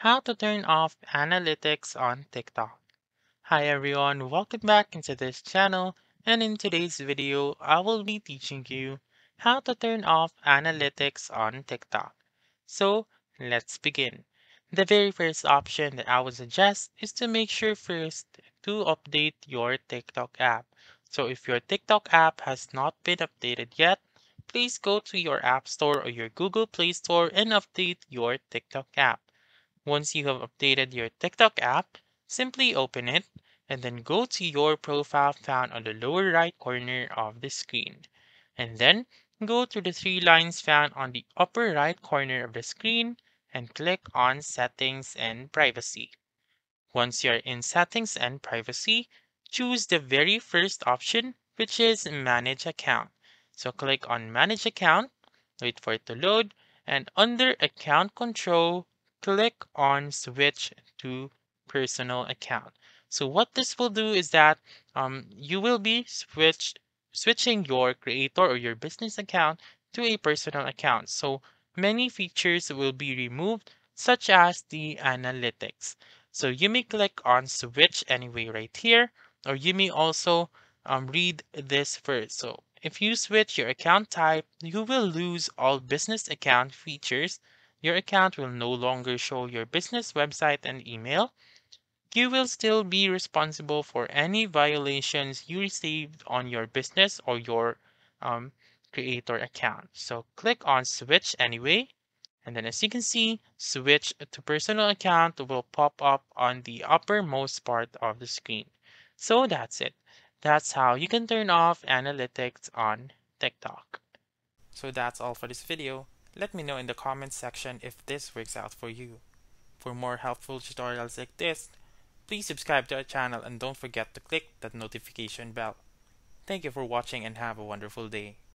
How to turn off analytics on TikTok. Hi everyone, welcome back into this channel, and in today's video, I will be teaching you how to turn off analytics on TikTok. So let's begin. The very first option that I would suggest is to make sure first to update your TikTok app. So if your TikTok app has not been updated yet, please go to your App Store or your Google Play Store and update your TikTok app. Once you have updated your TikTok app, simply open it and then go to your profile found on the lower right corner of the screen. And then go to the three lines found on the upper right corner of the screen and click on Settings and Privacy. Once you're in Settings and Privacy, choose the very first option, which is Manage Account. So click on Manage Account, wait for it to load, and under Account Control, click on Switch to Personal Account. So what this will do is that you will be switching your creator or your business account to a personal account. So many features will be removed, such as the analytics. So you may click on switch anyway right here, or you may also read this first. So if you switch your account type, you will lose all business account features. Your account will no longer show your business website and email. You will still be responsible for any violations you received on your business or your um, creator account. So click on switch anyway. And then as you can see, switch to personal account will pop up on the uppermost part of the screen. So that's it. That's how you can turn off analytics on TikTok. So that's all for this video. Let me know in the comments section if this works out for you. For more helpful tutorials like this, please subscribe to our channel and don't forget to click that notification bell. Thank you for watching and have a wonderful day.